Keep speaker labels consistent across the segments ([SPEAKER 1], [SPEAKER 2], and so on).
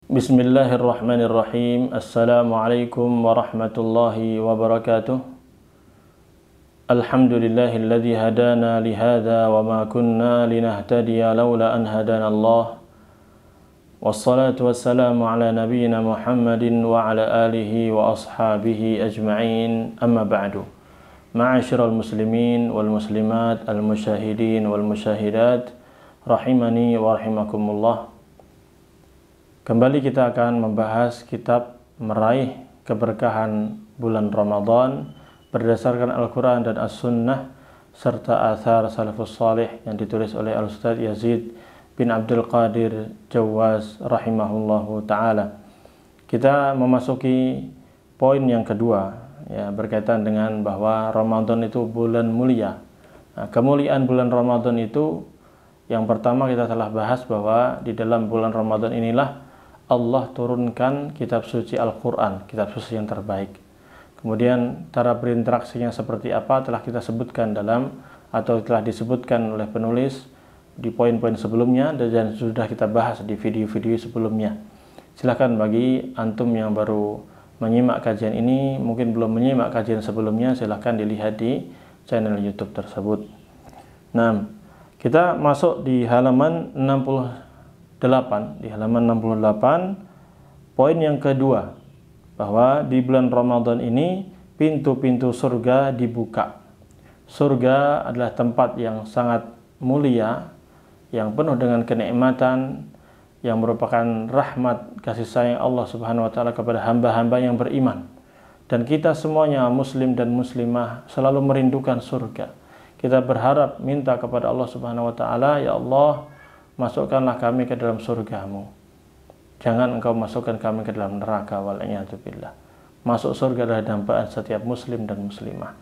[SPEAKER 1] Bismillahirrahmanirrahim. Assalamualaikum warahmatullahi wabarakatuh. Alhamdulillahilladzi hadana lihada wa ma kunna linahtadiya laula an hadana Allah. Wassalatu wassalamu ala nabiyyina Muhammadin wa ala alihi wa ashabihi ajma'in. Amma ba'du. Ma'asyiral muslimin wal muslimat, al musyahidin wal musyahidat, rahimani wa rahimakumullah. Kembali kita akan membahas kitab Meraih Keberkahan Bulan Ramadan berdasarkan Al-Quran dan As-Sunnah serta athar salafus salih yang ditulis oleh Al-Ustaz Yazid bin Abdul Qadir Jawaz rahimahullahu ta'ala. Kita memasuki poin yang kedua, ya, berkaitan dengan bahwa Ramadan itu bulan mulia. Nah, kemuliaan bulan Ramadan itu yang pertama kita telah bahas bahwa di dalam bulan Ramadan inilah Allah turunkan kitab suci Al-Quran, kitab suci yang terbaik. Kemudian cara berinteraksinya seperti apa telah kita sebutkan atau telah disebutkan oleh penulis di poin-poin sebelumnya dan sudah kita bahas di video-video sebelumnya. Silakan bagi antum yang baru menyimak kajian ini, mungkin belum menyimak kajian sebelumnya, silakan dilihat di channel YouTube tersebut. Nah, kita masuk di halaman 68, poin yang kedua, bahwa di bulan Ramadan ini pintu-pintu surga dibuka. Surga adalah tempat yang sangat mulia, yang penuh dengan kenikmatan, yang merupakan rahmat kasih sayang Allah Subhanahu wa taala kepada hamba-hamba yang beriman. Dan kita semuanya muslim dan muslimah selalu merindukan surga. Kita berharap minta kepada Allah Subhanahu wa taala, ya Allah, masukkanlah kami ke dalam surgamu. Jangan engkau masukkan kami ke dalam neraka, wal'iyadzubillah. Masuk surga adalah dambaan setiap muslim dan muslimah.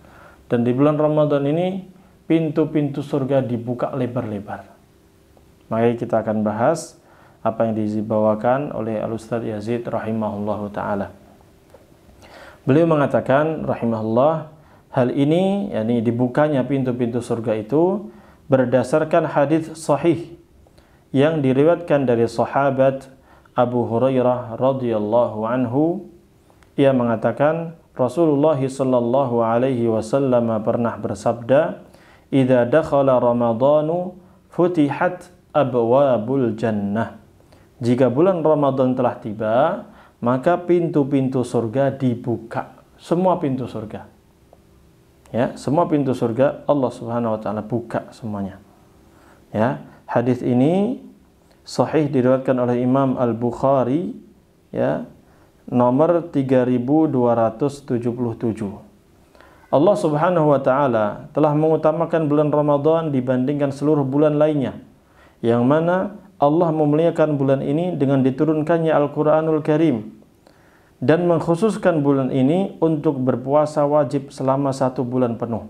[SPEAKER 1] Dan di bulan Ramadan ini pintu-pintu surga dibuka lebar-lebar. Maka kita akan bahas apa yang dibawakan oleh Al-Ustaz Yazid rahimahullahu ta'ala. Beliau mengatakan rahimahullah, hal ini, yakni dibukanya pintu-pintu surga itu berdasarkan hadis sahih yang diriwayatkan dari sahabat Abu Hurairah radhiyallahu anhu. Ia mengatakan Rasulullah sallallahu alaihi wasallam pernah bersabda, "Idza dakhala Ramadhanu futihat abwabul jannah." Jika bulan Ramadan telah tiba, maka pintu-pintu surga dibuka. Semua pintu surga. Ya, semua pintu surga Allah Subhanahu wa taala buka semuanya. Ya, hadis ini sahih diriwayatkan oleh Imam Al-Bukhari, ya, nomor 3277. Allah Subhanahu wa taala telah mengutamakan bulan Ramadan dibandingkan seluruh bulan lainnya, yang mana Allah memuliakan bulan ini dengan diturunkannya Al-Qur'anul Karim dan mengkhususkan bulan ini untuk berpuasa wajib selama 1 bulan penuh,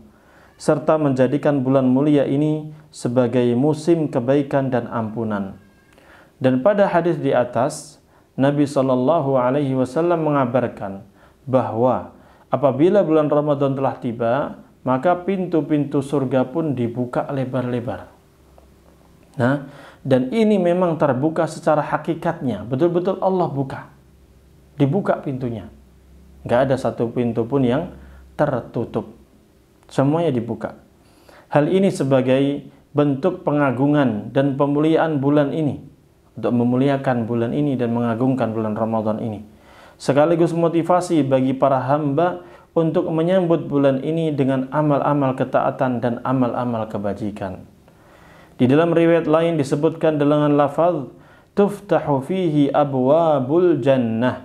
[SPEAKER 1] serta menjadikan bulan mulia ini sebagai musim kebaikan dan ampunan. Dan pada hadis di atas, Nabi Shallallahu Alaihi Wasallam mengabarkan bahwa apabila bulan Ramadan telah tiba, maka pintu-pintu surga pun dibuka lebar-lebar. Nah, dan ini memang terbuka secara hakikatnya, betul-betul Allah buka, dibuka pintunya. Nggak ada satu pintu pun yang tertutup, semuanya dibuka. Hal ini sebagai bentuk pengagungan dan pemuliaan bulan ini, untuk memuliakan bulan ini dan mengagungkan bulan Ramadan ini, sekaligus motivasi bagi para hamba untuk menyambut bulan ini dengan amal-amal ketaatan dan amal-amal kebajikan. Di dalam riwayat lain disebutkan dengan lafaz tuftahu fihi abwabul jannah,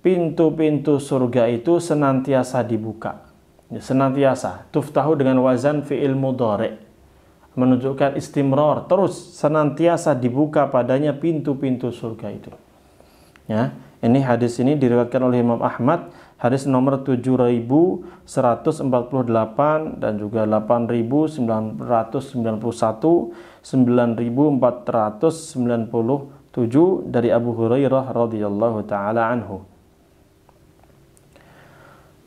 [SPEAKER 1] pintu-pintu surga itu senantiasa dibuka. Senantiasa, tuftahu dengan wazan fi'il mudhari', menunjukkan istimrar, terus senantiasa dibuka padanya pintu-pintu surga itu. Ya, ini hadis ini diriwayatkan oleh Imam Ahmad, hadis nomor 7148 dan juga 8991, 9497 dari Abu Hurairah radhiyallahu taala anhu.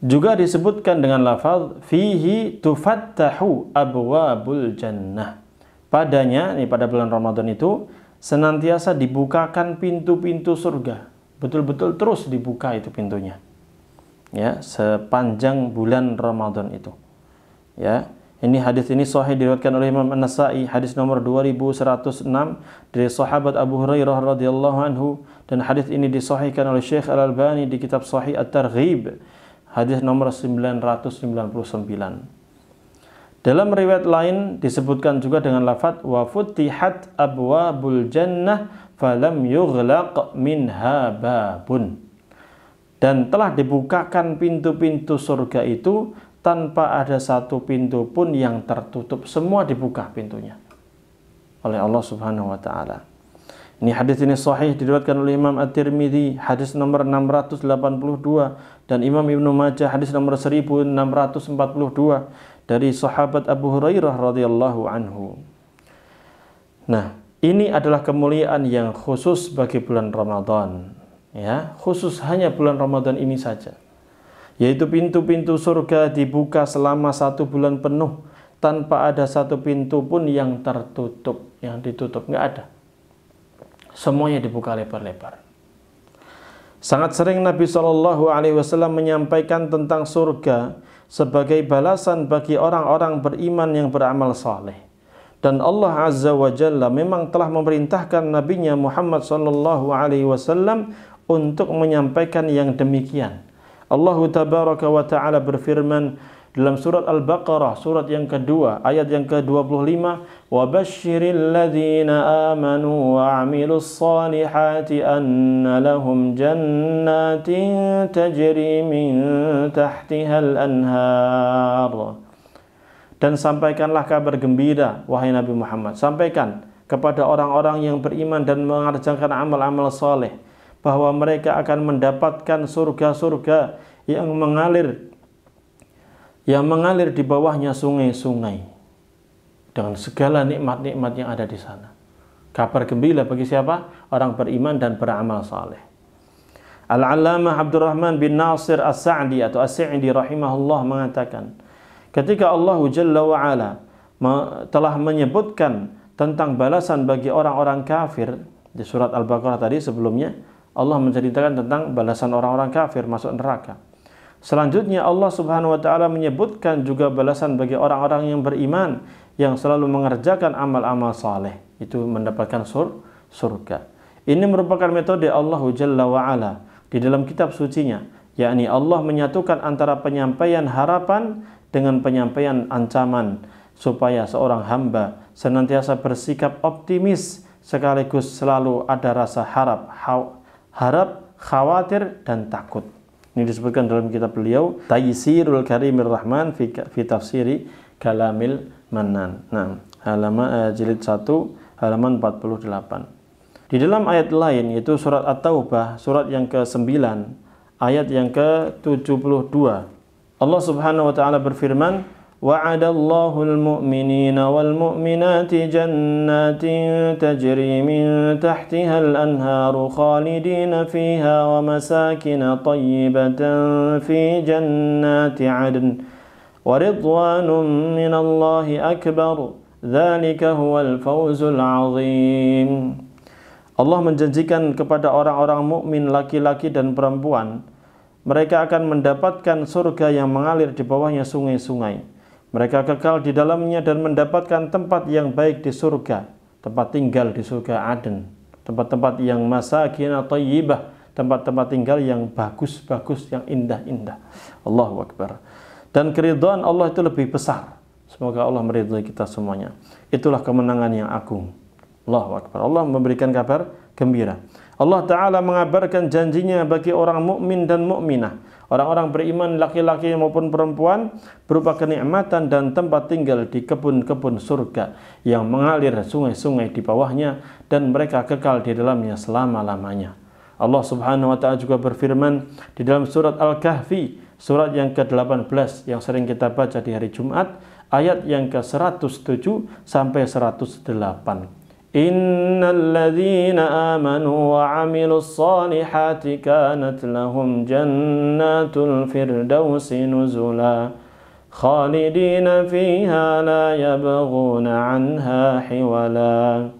[SPEAKER 1] Juga disebutkan dengan lafaz fihi tufattahu abwabul jannah. Padanya, ini pada bulan Ramadan itu senantiasa dibukakan pintu-pintu surga. Betul-betul terus dibuka itu pintunya. Ya, sepanjang bulan Ramadan itu. Ya. Ini hadis ini sahih diriwayatkan oleh Imam An-Nasa'i, hadis nomor 2106 dari sahabat Abu Hurairah radhiyallahu anhu, dan hadis ini disahihkan oleh Syekh Al-Albani di kitab Sahih At-Targhib, hadis nomor 999. Dalam riwayat lain disebutkan juga dengan lafaz wa futihat abwabul jannah falam yughlaq minha babun. Dan telah dibukakan pintu-pintu surga itu tanpa ada satu pintu pun yang tertutup, semua dibuka pintunya oleh Allah Subhanahu wa taala. Ini hadis ini sahih diriwayatkan oleh Imam At-Tirmidzi, hadis nomor 682, dan Imam Ibnu Majah hadis nomor 1642 dari sahabat Abu Hurairah radhiyallahu anhu. Nah, ini adalah kemuliaan yang khusus bagi bulan Ramadan, ya, khusus hanya bulan Ramadan ini saja. Yaitu pintu-pintu surga dibuka selama 1 bulan penuh tanpa ada satu pintu pun yang tertutup, yang ditutup, nggak ada. Semuanya dibuka lebar-lebar. Sangat sering Nabi SAW menyampaikan tentang surga sebagai balasan bagi orang-orang beriman yang beramal saleh. Dan Allah Azza wa Jalla memang telah memerintahkan Nabi-Nya Muhammad SAW untuk menyampaikan yang demikian. Allah Tabaraka wa Ta'ala berfirman dalam surat Al-Baqarah, surat yang kedua, ayat yang ke-25, وَبَشِّرِ الَّذِينَ آمَنُوا وَعَمِلُوا الصَّالِحَاتِ أَنَّ لَهُمْ جَنَّاتٍ تَجْرِي مِنْ تَحْتِهَا الْأَنْهَارُ. Dan sampaikanlah kabar gembira, wahai Nabi Muhammad, sampaikan kepada orang-orang yang beriman dan mengerjakan amal-amal saleh, bahwa mereka akan mendapatkan surga-surga yang mengalir di bawahnya sungai-sungai dengan segala nikmat-nikmat yang ada di sana. Kabar gembira bagi siapa? Orang beriman dan beramal saleh. Al-Allamah Abdurrahman bin Nasir As-Sa'di atau As-Sa'di rahimahullah mengatakan, ketika Allah Jalla wa Ala telah menyebutkan tentang balasan bagi orang-orang kafir di surat Al-Baqarah tadi sebelumnya, Allah menceritakan tentang balasan orang-orang kafir masuk neraka. Selanjutnya Allah Subhanahu wa taala menyebutkan juga balasan bagi orang-orang yang beriman yang selalu mengerjakan amal-amal saleh, itu mendapatkan surga. Ini merupakan metode Allah Jalla wa Ala di dalam kitab sucinya, yakni Allah menyatukan antara penyampaian harapan dengan penyampaian ancaman supaya seorang hamba senantiasa bersikap optimis sekaligus selalu ada rasa harap, khawatir, dan takut. Ini disebutkan dalam kitab beliau Taysirul Karimir Rahman fi Tafsiri Kalamil Mannan. Nah, jilid 1 halaman 48. Di dalam ayat lain yaitu surat At-Taubah, surat yang ke-9, ayat yang ke-72. Allah Subhanahu wa taala berfirman, وَعَدَ اللَّهُ الْمُؤْمِنِينَ وَالْمُؤْمِنَاتِ جَنَّاتٍ تَجْرِي مِنْ تَحْتِهَا الْأَنْهَارُ خَالِدِينَ فِيهَا وَمَسَاكِنَ طَيِّبَةً فِي جَنَّاتِ عَدْنٍ وَرِضْوَانٌ مِنَ اللَّهِ أَكْبَرُ ذَلِكَ هُوَ الْفَوْزُ الْعَظِيمُ. Allah menjanjikan kepada orang-orang mukmin laki-laki dan perempuan, mereka akan mendapatkan surga yang mengalir di bawahnya sungai-sungai. Mereka kekal di dalamnya dan mendapatkan tempat yang baik di surga, tempat tinggal di surga Aden, tempat-tempat yang masakin thayyibah, tempat-tempat tinggal yang bagus-bagus, yang indah-indah. Allahu Akbar. Dan keridhaan Allah itu lebih besar. Semoga Allah meridhai kita semuanya. Itulah kemenangan yang agung. Allahu Akbar. Allah memberikan kabar gembira. Allah Ta'ala mengabarkan janjinya bagi orang mukmin dan mukminah, orang-orang beriman laki-laki maupun perempuan, berupa kenikmatan dan tempat tinggal di kebun-kebun surga yang mengalir sungai-sungai di bawahnya dan mereka kekal di dalamnya selama-lamanya. Allah Subhanahu wa taala juga berfirman di dalam surat Al-Kahfi, surat yang ke-18 yang sering kita baca di hari Jumat, ayat yang ke-107 sampai 108. Innal ladzina amanu wa 'amilus solihati kanat lahum jannatul firdausi nuzula khalidina fiha la yabghuna 'anha hiwala.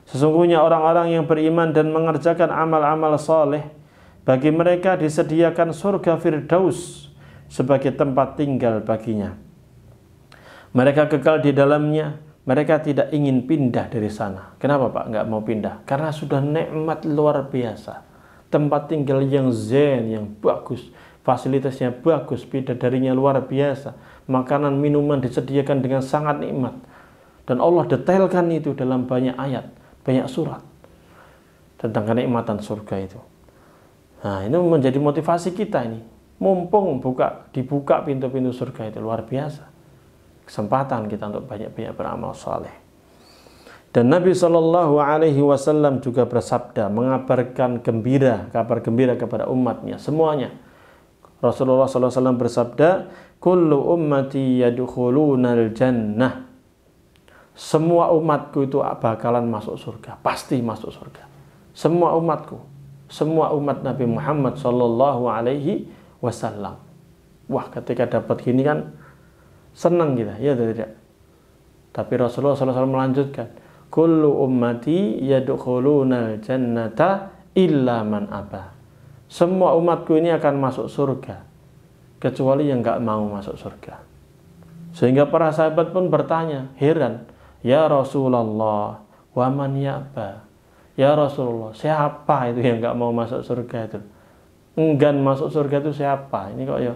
[SPEAKER 1] Sesungguhnya orang-orang yang beriman dan mengerjakan amal-amal soleh, bagi mereka disediakan surga Firdaus sebagai tempat tinggal baginya. Mereka kekal di dalamnya, mereka tidak ingin pindah dari sana. Kenapa Pak nggak mau pindah? Karena sudah nikmat luar biasa. Tempat tinggal yang zen, yang bagus, fasilitasnya bagus, bidadarinya luar biasa, makanan minuman disediakan dengan sangat nikmat. Dan Allah detailkan itu dalam banyak ayat, banyak surat tentang kenikmatan surga itu. Nah, ini menjadi motivasi kita ini. Mumpung dibuka pintu-pintu surga itu, luar biasa. Kesempatan kita untuk banyak-banyak beramal saleh. Dan Nabi SAW juga bersabda, mengabarkan kabar gembira kepada umatnya semuanya. Rasulullah SAW bersabda, kullu ummati yadkhulunal jannah. Semua umatku itu bakalan masuk surga, pasti masuk surga. Semua umatku, semua umat Nabi Muhammad SAW. Wah, ketika dapat gini kan senang kita, ya tidak? Tapi Rasulullah SAW melanjutkan, kullu ummati yadkhulunal jannata illa man aba. Semua umatku ini akan masuk surga, kecuali yang nggak mau masuk surga. Sehingga para sahabat pun bertanya, heran, ya Rasulullah, wa man ya'ba? Ya Rasulullah, siapa itu yang nggak mau masuk surga itu? Enggan masuk surga itu siapa? Ini kok ya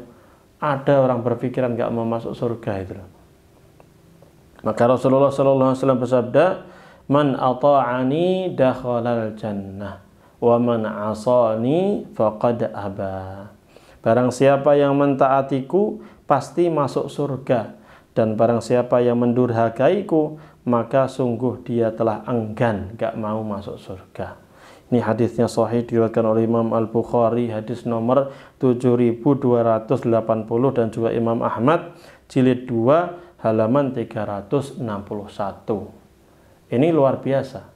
[SPEAKER 1] ada orang berpikiran nggak mau masuk surga itu. Maka Rasulullah SAW bersabda, man ata'ani dakhalal jannah wa man asani faqad aba. Barang siapa yang mentaatiku pasti masuk surga, dan barang siapa yang mendurhakaiku maka sungguh dia telah enggan, gak mau masuk surga. Ini hadisnya sahih, diriwayatkan oleh Imam Al-Bukhari, hadis nomor 7280, dan juga Imam Ahmad jilid 2 halaman 361. Ini luar biasa.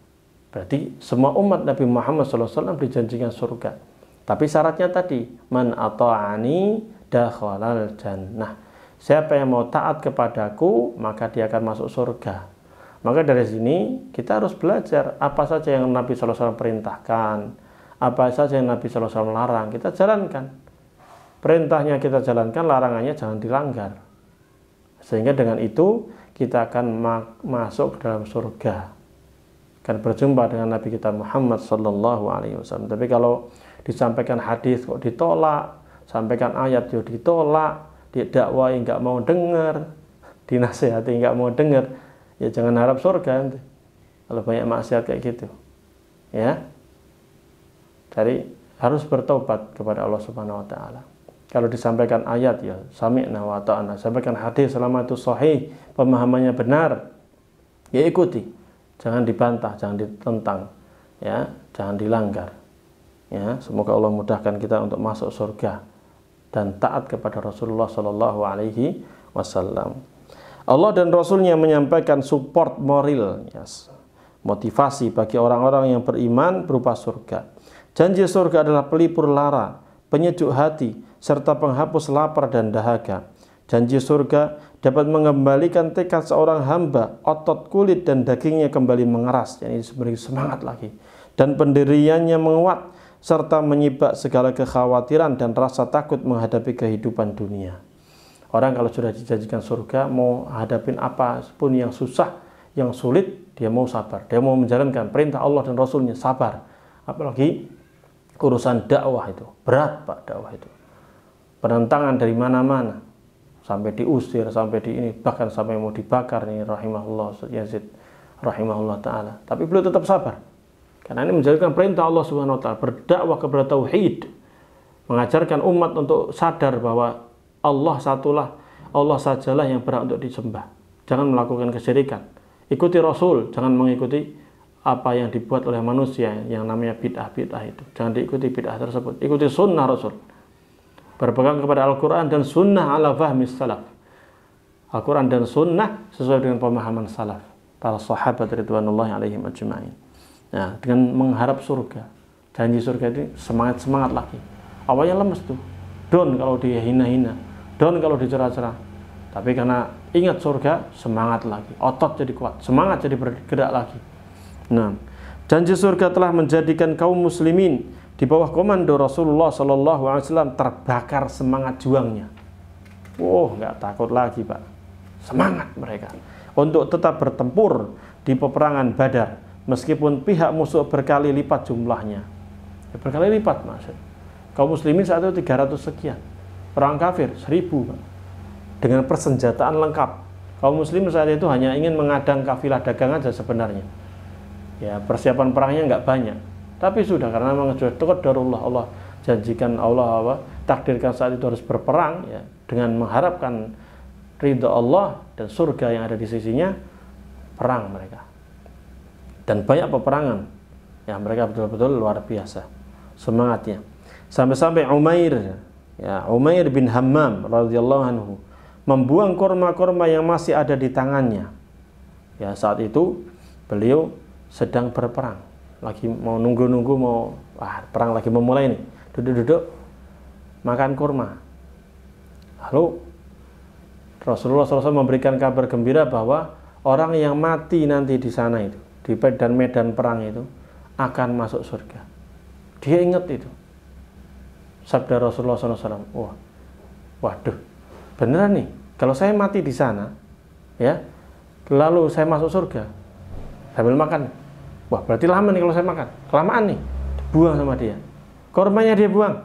[SPEAKER 1] Berarti semua umat Nabi Muhammad SAW dijanjikan surga. Tapi syaratnya tadi, man ata'ani dakhalal jannah. Siapa yang mau taat kepadaku, maka dia akan masuk surga. Maka dari sini kita harus belajar apa saja yang Nabi SAW perintahkan, apa saja yang Nabi SAW larang, kita jalankan. Perintahnya kita jalankan, larangannya jangan dilanggar. Sehingga dengan itu kita akan masuk ke dalam surga, akan berjumpa dengan Nabi kita Muhammad SAW. Tapi kalau disampaikan hadis kok ditolak, sampaikan ayat yo ditolak, didakwai nggak mau dengar, dinasihati nggak mau dengar, ya jangan harap surga nanti. Kalau banyak maksiat kayak gitu, ya. Jadi harus bertobat kepada Allah Subhanahu Wa Taala. Kalau disampaikan ayat ya sami'na wa ta'ana, sampaikan hadis selama itu sahih, pemahamannya benar, ya ikuti. Jangan dibantah, jangan ditentang, ya, jangan dilanggar. Ya, semoga Allah mudahkan kita untuk masuk surga dan taat kepada Rasulullah Shallallahu Alaihi Wasallam. Allah dan Rasulnya menyampaikan support moral, yes, motivasi bagi orang-orang yang beriman berupa surga. Janji surga adalah pelipur lara, penyejuk hati, serta penghapus lapar dan dahaga. Janji surga dapat mengembalikan tekad seorang hamba, otot kulit dan dagingnya kembali mengeras, yakni memberi semangat lagi, dan pendiriannya menguat, serta menyibak segala kekhawatiran dan rasa takut menghadapi kehidupan dunia. Orang kalau sudah dijanjikan surga, mau hadapin apapun yang susah, yang sulit, dia mau sabar. Dia mau menjalankan perintah Allah dan Rasulnya, sabar. Apalagi urusan dakwah itu, berat Pak dakwah itu. Penentangan dari mana-mana, sampai diusir, sampai di ini, bahkan sampai mau dibakar nih, rahimahullah Ustaz Yazid, rahimahullah ta'ala. Tapi beliau tetap sabar. Karena ini menjalankan perintah Allah Subhanahu Wa Ta'ala, berdakwah kepada tauhid, mengajarkan umat untuk sadar bahwa Allah satulah, Allah sajalah yang berhak untuk disembah. Jangan melakukan kesyirikan. Ikuti Rasul, jangan mengikuti apa yang dibuat oleh manusia yang namanya bid'ah-bid'ah itu. Jangan diikuti bid'ah tersebut. Ikuti sunnah Rasul. Berpegang kepada Al-Quran dan sunnah ala fahmi salaf. Al-Quran dan sunnah sesuai dengan pemahaman salaf, para sahabat ridwanullahi alaihim ajma'in. Nah, dengan mengharap surga, janji surga itu semangat-semangat lagi. Awalnya lemes tuh, down kalau dihina-hina, down kalau dicerah-cerah. Tapi karena ingat surga, semangat lagi, otot jadi kuat, semangat jadi bergerak lagi. Nah, Janji surga telah menjadikan kaum muslimin di bawah komando Rasulullah SAW terbakar semangat juangnya. Nggak takut lagi, Pak. Semangat mereka untuk tetap bertempur di peperangan Badar, meskipun pihak musuh berkali lipat jumlahnya. Berkali lipat, maksud. Kaum muslimin saat itu 300 sekian, orang kafir 1000, Pak. Dengan persenjataan lengkap. Kaum muslimin saat itu hanya ingin mengadang kafilah dagang aja sebenarnya. Ya, persiapan perangnya nggak banyak. Tapi sudah, karena memang sudah qadarullah, Allah janjikan, Allah takdirkan saat itu harus berperang, ya, dengan mengharapkan ridha Allah dan surga yang ada di sisinya, perang mereka. Dan banyak peperangan. Ya, mereka betul-betul luar biasa semangatnya. Sampai-sampai Umair bin Hammam radhiyallahu anhu membuang kurma-kurma yang masih ada di tangannya. Ya, saat itu beliau sedang berperang, lagi mau nunggu perang lagi memulai nih, duduk-duduk makan kurma. Lalu Rasulullah SAW memberikan kabar gembira bahwa orang yang mati nanti di sana itu, di medan perang itu, akan masuk surga. Dia ingat itu sabda Rasulullah SAW. Waduh, beneran nih, kalau saya mati di sana, ya, lalu saya masuk surga sambil makan. Berarti lama nih kalau saya makan, kelamaan nih, dibuang sama dia. Kormanya dia buang,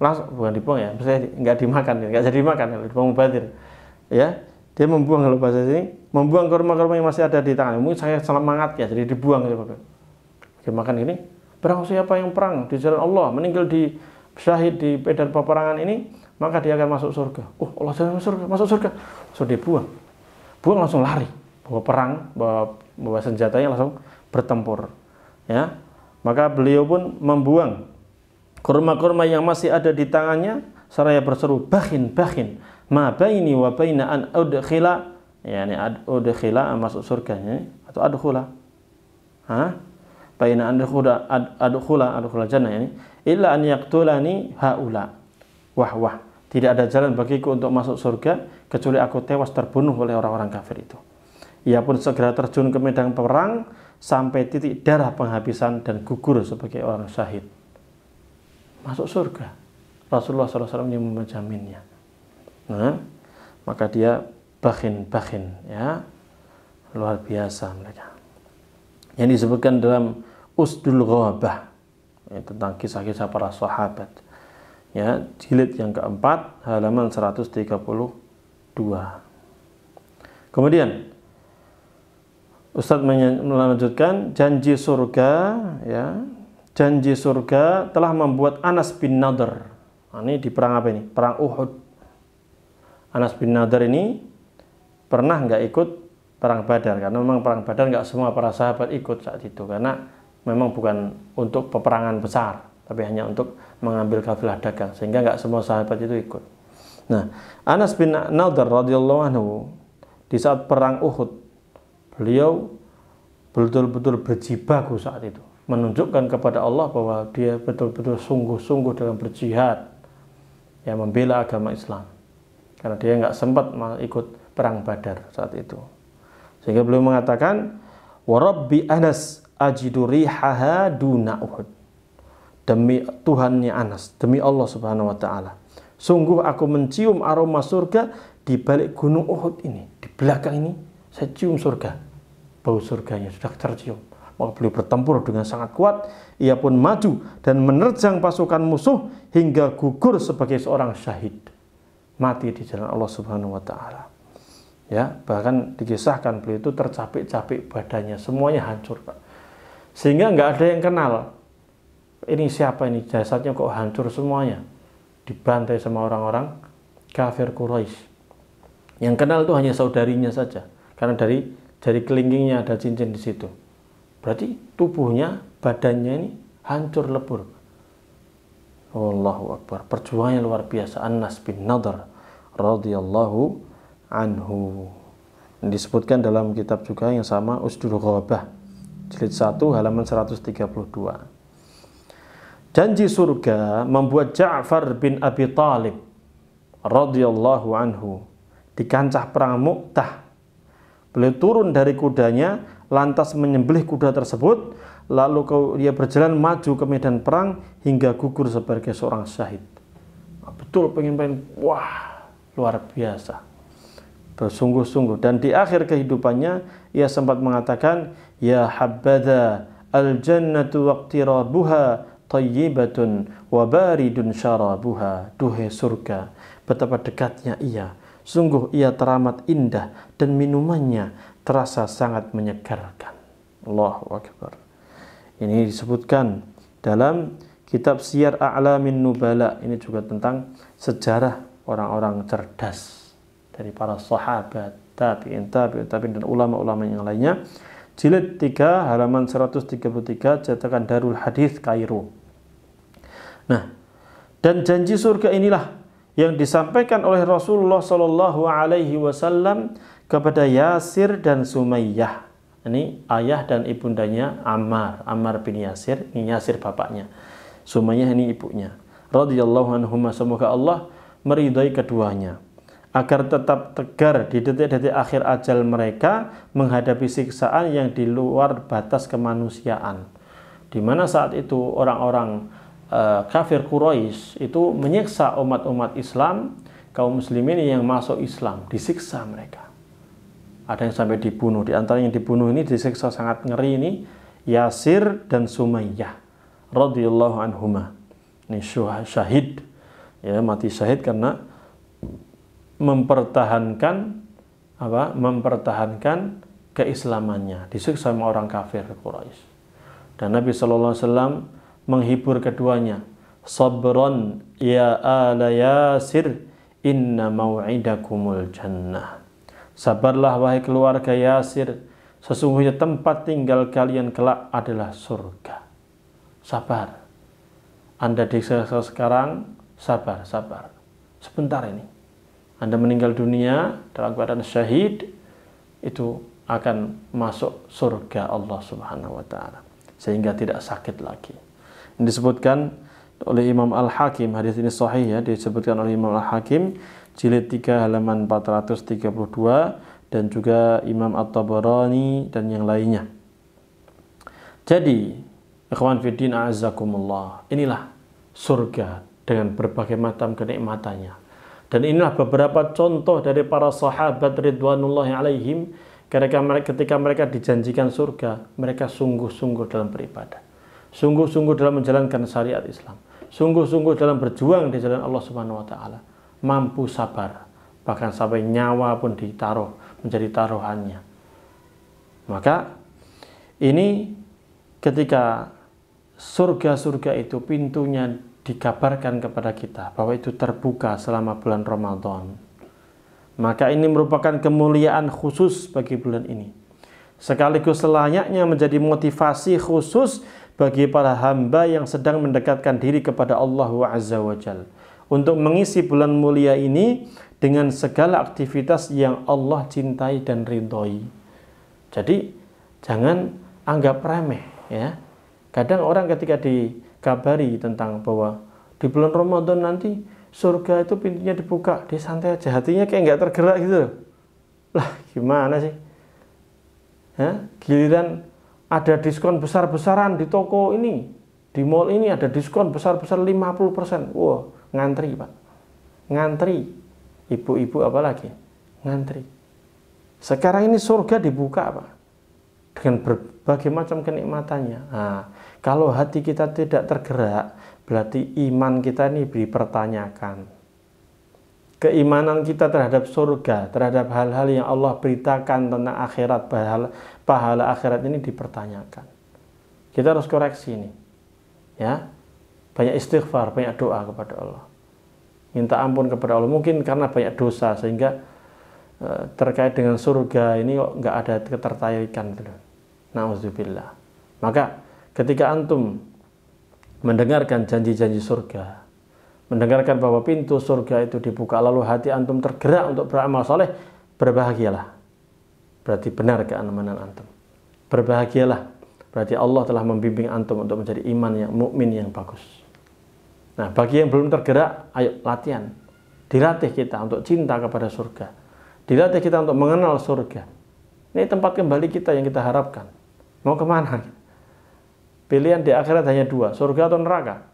[SPEAKER 1] langsung, bukan dibuang ya, maksudnya nggak dimakan, nggak jadi dimakan, dibuang mubadir. Ya, dia membuang, kalau bahasa sini, membuang korma-korma yang masih ada di tangan. Mungkin saya semangat ya, jadi dibuang gitu, Bapak. Dia makan ini, barang siapa yang perang di jalan Allah, meninggal di syahid di medan peperangan ini, maka dia akan masuk surga. Allah jangan masuk surga. So dibuang. Buang langsung lari. Bawa perang, bawa senjatanya langsung bertempur. Ya. Maka beliau pun membuang kurma-kurma yang masih ada di tangannya seraya berseru, "Bakhin, bakhin, ma baini wa baina an udkhila." Yani udkhila masuk surganya atau adkhula. Baina an adkhula jannah ini. Illa an yaqtulani haula. Wah, tidak ada jalan bagiku untuk masuk surga kecuali aku tewas terbunuh oleh orang-orang kafir itu. Ia pun segera terjun ke medan perang sampai titik darah penghabisan dan gugur sebagai orang syahid. Masuk surga. Rasulullah SAW yang menjaminnya. Maka dia bakhin, ya, luar biasa mereka. Yang disebutkan dalam Usdul Ghabah, tentang kisah-kisah para sahabat, ya, jilid yang keempat, halaman 132. Kemudian Ustadz melanjutkan, janji surga, ya, janji surga telah membuat Anas bin Nadhr. Ini di perang apa ini? Perang Uhud. Anas bin Nadhr ini pernah nggak ikut perang Badar, karena memang perang Badar nggak semua para sahabat ikut saat itu, karena memang bukan untuk peperangan besar, tapi hanya untuk mengambil kafilah dagang, sehingga nggak semua sahabat itu ikut. Nah, Anas bin Nadhr radhiyallahu anhu di saat perang Uhud, beliau betul-betul berjibaku saat itu, menunjukkan kepada Allah bahwa dia betul-betul sungguh-sungguh dalam berjihad, ya, membela agama Islam, karena dia nggak sempat ikut perang Badar saat itu. Sehingga beliau mengatakan, wa rabbi Anas ajidu rihaha duna Uhud. Demi Tuhannya Anas, demi Allah Subhanahu wa taala, sungguh aku mencium aroma surga di balik gunung Uhud ini. Di belakang ini saya cium surga. Bau surganya sudah tercium. Maka beliau bertempur dengan sangat kuat. Ia pun maju dan menerjang pasukan musuh hingga gugur sebagai seorang syahid. Mati di jalan Allah Subhanahu wa taala. Ya, bahkan dikisahkan beliau itu tercapik-capik badannya, semuanya hancur, Pak. Sehingga nggak ada yang kenal. Ini siapa ini? Jasadnya kok hancur semuanya. Dibantai sama orang-orang kafir Quraisy. Yang kenal itu hanya saudarinya saja. Karena dari jari kelingkingnya ada cincin di situ. Berarti tubuhnya, badannya ini hancur lebur. Allahu Akbar. Perjuangannya luar biasa. Anas bin Nadhr radhiyallahu anhu. Disebutkan dalam kitab juga yang sama, Usdul Ghabah, jilid 1 halaman 132. Janji surga membuat Ja'far bin Abi Thalib radhiyallahu anhu di kancah perang Mu'tah. Beliau turun dari kudanya, lantas menyembelih kuda tersebut, lalu dia berjalan maju ke medan perang hingga gugur sebagai seorang syahid. Betul pengen, wah luar biasa, bersungguh-sungguh. Dan di akhir kehidupannya ia sempat mengatakan, ya habadha al-jannatu waqtirabuha tayyibatun wa baridun syarabuha. Duhai surga, betapa dekatnya ia, sungguh ia teramat indah dan minumannya terasa sangat menyegarkan. Allahu Akbar. Ini disebutkan dalam kitab Siyar A'lamin Nubala. Ini juga tentang sejarah orang-orang cerdas dari para sahabat, tabi'in, dan ulama-ulama yang lainnya. Jilid 3 halaman 133, cetakan Darul Hadis Kairo. Nah, dan janji surga inilah yang disampaikan oleh Rasulullah Shallallahu Alaihi Wasallam kepada Yasir dan Sumayyah. Ini ayah dan ibundanya Ammar bin Yasir, ini Yasir bapaknya, Sumayyah ini ibunya. Radhiyallahu anhuma, semoga Allah meridai keduanya, agar tetap tegar di detik-detik akhir ajal mereka menghadapi siksaan yang di luar batas kemanusiaan. Di mana saat itu orang-orang kafir Quraisy itu menyiksa umat-umat Islam, kaum muslimin yang masuk Islam, disiksa mereka. Ada yang sampai dibunuh. Di antara yang dibunuh ini disiksa sangat ngeri ini Yasir dan Sumayyah radhiyallahu anhuma. Ini syahid, ya, mati syahid karena mempertahankan keislamannya, disiksa sama orang kafir Quraisy. Dan Nabi sallallahu alaihi wasallam menghibur keduanya, sabron ya ala Yasir, inna mau'idakumul jannah. Sabarlah wahai keluarga Yasir, sesungguhnya tempat tinggal kalian kelak adalah surga. Sabar. Anda disiksa sekarang, sabar. Sebentar ini. Anda meninggal dunia dalam keadaan syahid, itu akan masuk surga Allah Subhanahu wa taala, sehingga tidak sakit lagi. Ini disebutkan oleh Imam Al-Hakim, hadis ini sahih ya, disebutkan oleh Imam Al-Hakim jilid 3 halaman 432 dan juga Imam At-Tabarani dan yang lainnya. Jadi, ikhwan fiddin a'azzakumullah, inilah surga dengan berbagai macam kenikmatannya. Dan inilah beberapa contoh dari para sahabat ridwanullahi alaihim ketika mereka dijanjikan surga, mereka sungguh-sungguh dalam beribadah, sungguh-sungguh dalam menjalankan syariat Islam, sungguh-sungguh dalam berjuang di jalan Allah Subhanahu wa taala, mampu sabar, bahkan sampai nyawa pun ditaruh menjadi taruhannya. Maka ini ketika surga-surga itu pintunya dikabarkan kepada kita bahwa itu terbuka selama bulan Ramadan, maka ini merupakan kemuliaan khusus bagi bulan ini, sekaligus selayaknya menjadi motivasi khusus bagi para hamba yang sedang mendekatkan diri kepada Allah Azza wa Jalla untuk mengisi bulan mulia ini dengan segala aktivitas yang Allah cintai dan ridhoi. Jadi jangan anggap remeh ya. Kadang orang ketika dikabari tentang bahwa di bulan Ramadan nanti surga itu pintunya dibuka, dia santai aja, hatinya kayak nggak tergerak gitu. Lah gimana sih? Ya, giliran ada diskon besar-besaran di toko ini, di mall ini ada diskon besar-besar 50%. Wah, ngantri Pak, ngantri. Ibu-ibu apalagi ngantri. Sekarang ini surga dibuka Pak, dengan berbagai macam kenikmatannya. Nah, kalau hati kita tidak tergerak, berarti iman kita ini dipertanyakan. Keimanan kita terhadap surga, terhadap hal-hal yang Allah beritakan tentang akhirat, pahala akhirat ini dipertanyakan. Kita harus koreksi ini, ya. Banyak istighfar, banyak doa kepada Allah, minta ampun kepada Allah. Mungkin karena banyak dosa sehingga terkait dengan surga ini kok nggak ada ketertarikan. Nauzubillah. Maka ketika antum mendengarkan janji-janji surga, mendengarkan bahwa pintu surga itu dibuka, lalu hati antum tergerak untuk beramal soleh, berbahagialah. Berarti benar keimanan antum. Berbahagialah. Berarti Allah telah membimbing antum untuk menjadi iman yang mukmin yang bagus. Nah, bagi yang belum tergerak, ayo latihan. Dilatih kita untuk cinta kepada surga. Dilatih kita untuk mengenal surga. Ini tempat kembali kita yang kita harapkan. Mau kemana? Pilihan di akhirat hanya dua, surga atau neraka.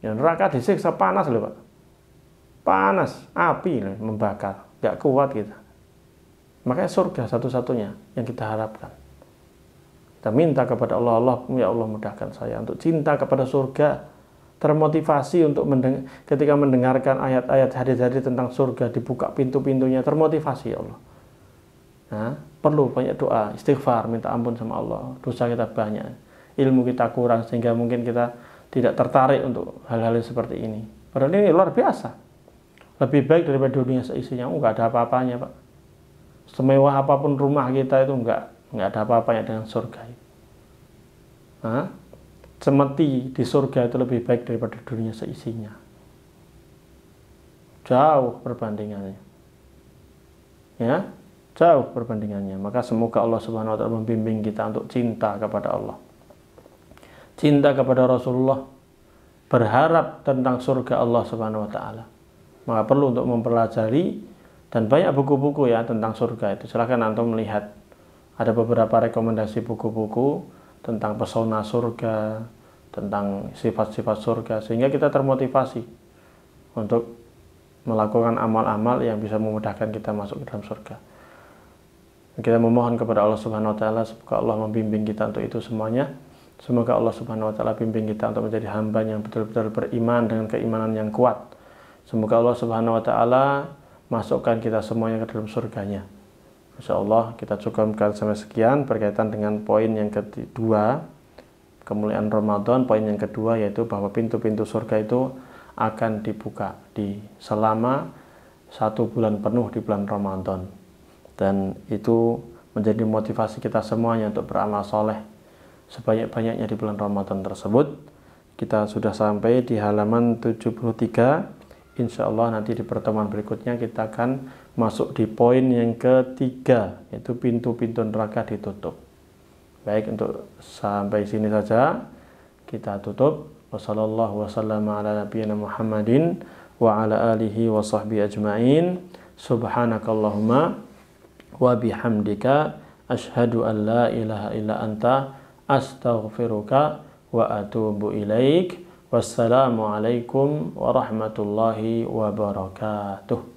[SPEAKER 1] Ya, neraka disiksa panas loh Pak. Panas, api loh, membakar, gak kuat kita. Makanya surga satu-satunya yang kita harapkan. Kita minta kepada Allah, ya Allah mudahkan saya untuk cinta kepada surga, termotivasi untuk ketika mendengarkan ayat-ayat hadis-hadis tentang surga, dibuka pintu-pintunya, termotivasi ya Allah. Nah, perlu banyak doa, istighfar, minta ampun sama Allah. Dosa kita banyak, ilmu kita kurang sehingga mungkin kita tidak tertarik untuk hal-hal seperti ini. Padahal ini luar biasa, lebih baik daripada dunia seisinya. Enggak ada apa-apanya Pak. Semewah apapun rumah kita itu enggak ada apa-apanya dengan surga. Nah, semeti di surga itu lebih baik daripada dunia seisinya. Jauh perbandingannya. Ya, jauh perbandingannya. Maka semoga Allah Subhanahu wa taala membimbing kita untuk cinta kepada Allah. Cinta kepada Rasulullah, berharap tentang surga Allah Subhanahu wa taala. Maka perlu untuk mempelajari, dan banyak buku-buku ya tentang surga itu. Silahkan antum melihat. Ada beberapa rekomendasi buku-buku tentang pesona surga, tentang sifat-sifat surga, sehingga kita termotivasi untuk melakukan amal-amal yang bisa memudahkan kita masuk ke dalam surga. Kita memohon kepada Allah Subhanahu wa taala, semoga Allah membimbing kita untuk itu semuanya. Semoga Allah Subhanahu wa taala bimbing kita untuk menjadi hamba yang betul-betul beriman dengan keimanan yang kuat. Semoga Allah Subhanahu wa taala masukkan kita semuanya ke dalam surganya. Insyaallah kita cukupkan sampai sekian berkaitan dengan poin yang kedua, kemuliaan Ramadan. Poin yang kedua yaitu bahwa pintu-pintu surga itu akan dibuka selama 1 bulan penuh di bulan Ramadan. Dan itu menjadi motivasi kita semuanya untuk beramal soleh sebanyak-banyaknya di bulan Ramadan tersebut. Kita sudah sampai di halaman 73. Insya Allah nanti di pertemuan berikutnya kita akan masuk di poin yang ketiga, yaitu pintu-pintu neraka ditutup. Baik, untuk sampai sini saja kita tutup. Wassallallahu wasallama ala nabiyyina Muhammadin wa ala alihi wa sahbihi ajma'in. Subhanakallahumma wa bihamdika asyhadu an la ilaha illa anta astaghfiruka wa atubu ilaik. Wassalamualaikum warahmatullahi wabarakatuh.